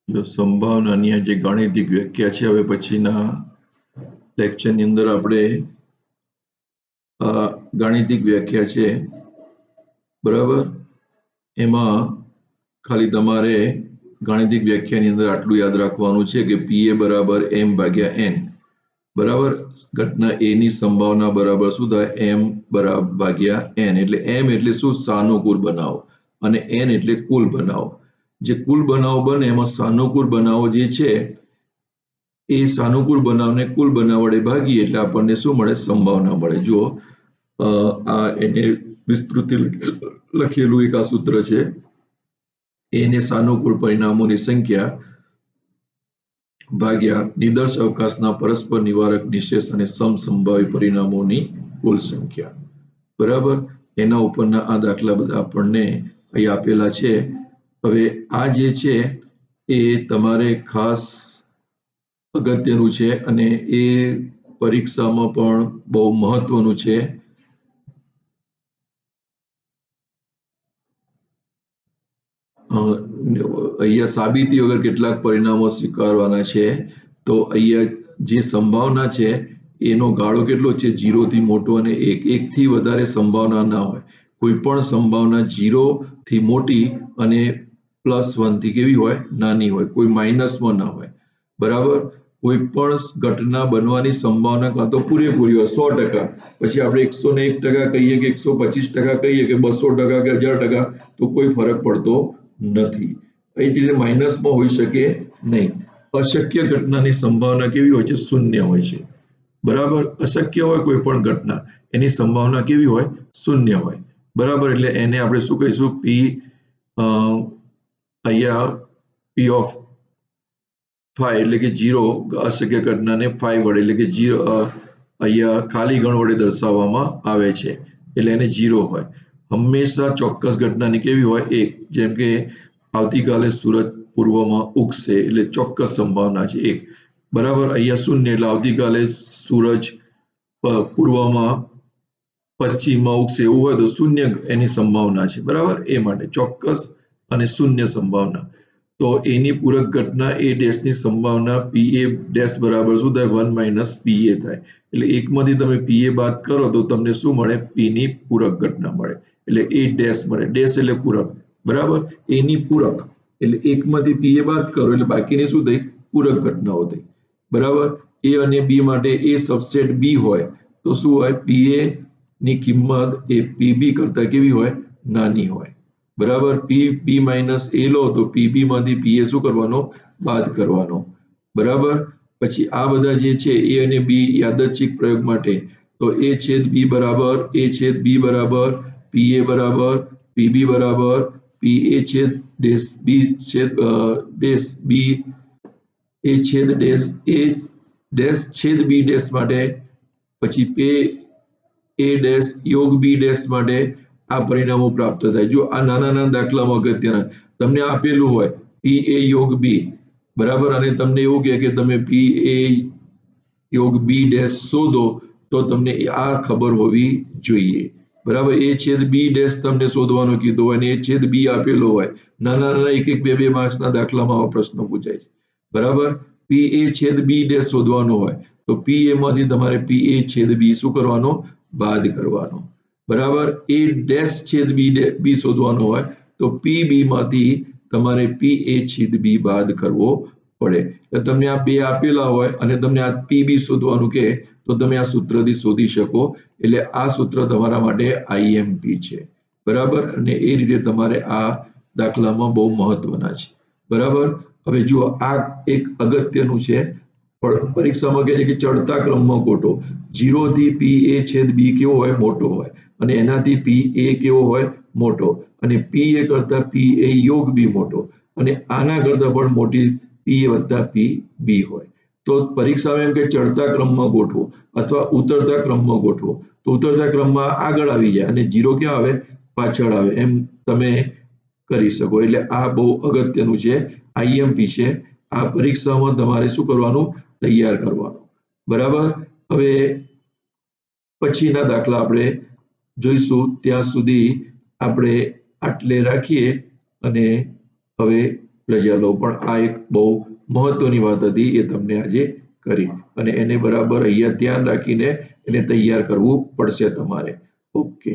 જો સંભાવનાની આ જે ગાણિતિક વ્યાખ્યા છે, હવે પછીના લેક્ચરની અંદર આપણે ગાણિતિક વ્યાખ્યા છે, બરાબર. એમાં ખાલી તમારે ગાણિતિક વ્યાખ્યાની અંદર આટલું યાદ રાખવાનું છે કે પીએ બરાબર એમ ભાગ્યા એન, બરાબર. ઘટના એ ની સંભાવના બરાબર શું થાય? એમ બરાબર ભાગ્યા એન. એટલે એમ એટલે શું? સાનુકૂળ બનાવો, અને એન એટલે કુલ બનાવો. જે કુલ બનાવો બને એમાં સાનુકૂળ બનાવો જે છે એ સાનુકૂળ બનાવને કુલ બનાવ વડે ભાગીએ એટલે આપણને શું મળે? સંભાવના મળે. જો આ એને વિસ્તૃતિ લખેલું એક આ સૂત્ર છે, એને સાનુકૂળ પરિણામોની સંખ્યા ભાગ્યા નિદર્શ અવકાશના પરસ્પર નિવારક નિશેષ અને સમસંભાવી પરિણામોની કુલ સંખ્યા, બરાબર. એના ઉપરના આ દાખલા બધા આપણને અહીં આપેલા છે. હવે આ જે છે એ તમારે ખાસ અગત્યનું છે અને એ પરીક્ષામાં પણ બહુ મહત્વનું છે. અહીંયા સાબિતી વગર કેટલાક પરિણામો સ્વીકારવાના છે. તો અહીંયા જે સંભાવના છે એનો ગાળો કેટલો છે? 0 થી મોટો અને 1. 1 થી વધારે સંભાવના ના હોય. કોઈ પણ સંભાવના 0 થી મોટી અને +1 થી કેવી હોય? નાની હોય. કોઈ માઇનસમાં ના હોય, બરાબર. કોઈ પણ ઘટના બનવાની સંભાવના કાં તો પૂરેપૂરી હોય 100%, પછી આપણે 101% કહીએ કે 125% કહીએ કે 200% કે 1000%, તો કોઈ ફરક પડતો નથી. એ જ રીતે માઇનસમાં હોઈ શકે નહીં. અશક્ય ઘટનાની સંભાવના કેવી હોય છે? 0 હોય છે, બરાબર. અશક્ય હોય કોઈ પણ ઘટના, એની સંભાવના કેવી હોય? 0 હોય, બરાબર. એટલે એને આપણે શું કહીશું? પી અહીંયા પી ઓફ 5 એટલે કે 0 અશક્ય ઘટનાને 5 વડે એટલે કે 0 અહીંયા ખાલી ગણ વડે દર્શાવવામાં આવે છે, એટલે એને 0 હોય. હંમેશા ચોક્કસ ઘટનાની કેવી હોય? 1. જેમ કે આવતીકાલે સૂરજ પૂર્વમાં ઉગશે એટલે ચોક્કસ સંભાવના છે 1, બરાબર. અહીંયા 0 એટલે આવતીકાલે સૂરજ પૂર્વમાં પશ્ચિમમાં ઉગશે એવું હોય તો 0 એની સંભાવના છે, બરાબર. એ માટે ચોક્કસ અને 0 સંભાવના. તો એની પૂરક ઘટના એ ડેશની સંભાવના પી એ ડેશ બરાબર શું થાય? 1 - પી એ થાય. એટલે એકમાંથી તમે પી એ બાદ કરો તો તમને શું મળે? પી ની પૂરક ઘટના મળે. એટલે એ ડેશ મળે. ડેશ એટલે પૂરક, બરાબર. એની પૂરક એટલે એકમાંથી પી એ બાદ કરો એટલે બાકીની શું થઈ? પૂરક ઘટનાઓ થઈ, બરાબર. એ અને બી માટે એ સબસેટ બી હોય તો શું હોય? પી એ ની કિંમત એ પીબી કરતા કેવી હોય? નાની હોય, બરાબર. પી માઇનસ એ લો તો પીબી માંથી પી એ શું કરવાનો? બાદ કરવાનો, બરાબર. પછી આ બધા જે છે એ અને બી યાદચ્છિક પ્રયોગ માટે તો એ છેદ બી બરાબર એ છેદ બી બરાબર પી એ બરાબર પીબી બરાબર પી એ છેદ ડેશ બી છેદ ડેશ બી એ છેદ ડેશ એ ડેશ છેદ બી ડેશ માટે પછી પે એ ડેશ યોગ બી ડેશ માટે આ પરિણામો પ્રાપ્ત થાય. જો આ નાના નાના દાખલામાં અગત્યના તમને આપેલું હોય પી એ યોગ બી, બરાબર, અને તમને એવું કહે કે તમે પી એ યોગ બી ડેશ શોધો તો તમને આ ખબર હોવી જોઈએ, બરાબર. એ છેદ બી ડેશ તમને શોધવાનું કીધું હોય અને એ છેદ બી આપેલો હોય. નાના નાના 1 1 2 2 માર્ક્સના દાખલામાં આવા પ્રશ્નો પૂછાય છે, બરાબર. પી એ છેદ બી ડેશ શોધવાનો હોય તો પી એ માંથી તમારે પી એ છેદ બી શું કરવાનો? બાદ કરવાનો, બરાબર. એ ડેશ છેદ બી શોધવાનો હોય તો પી બી માંથી તમારે પી એ છેદ બી બાદ કરવો પડે. તમને આ બે આપેલા હોય અને તમને આ પી બી શોધવાનું કહે તો તમે આ સૂત્રથી શોધી શકો. એટલે આ સૂત્ર તમારા માટે આઈએમપી છે, બરાબર. અને એ રીતે તમારે આ દાખલામાં બહુ મહત્વના છે, બરાબર. હવે જુઓ આ એક અગત્યનું છે, પરીક્ષામાં કહે છે કે ચડતા ક્રમમાં ગોઠવો. 0 થી પી એ છેદ બી કેવો હોય? મોટો હોય. અને એનાથી પી એ કેવો હોય? મોટો. અને પી એ કરતા પી એ યોગ બી મોટો. અને આના કરતા પણ મોટી પી એ વત્તા પી બી હોય. તો પરીક્ષામાં એમ કે ચડતા ક્રમમાં ગોઠવો અથવા ઉતરતા ક્રમમાં ગોઠવો. તો ઉતરતા ક્રમમાં આગળ આવી જાય અને 0 ક્યાં આવે? પાછળ આવે. એમ તમે કરી શકો. એટલે આ બહુ અગત્યનું છે, આઈએમપી છે. આ પરીક્ષામાં તમારે શું કરવાનું? તૈયાર કરવાનું, બરાબર. હવે પછીના દાખલા આપણે જોઈશું. ત્યાં સુધી આપણે આટલે રાખીએ અને હવે રજા લો. પણ આ એક બહુ મહત્વની વાત હતી, એ તમને આજે કરી, અને એને બરાબર અહીંયા ધ્યાન રાખીને એને તૈયાર કરવું પડશે તમારે. ઓકે.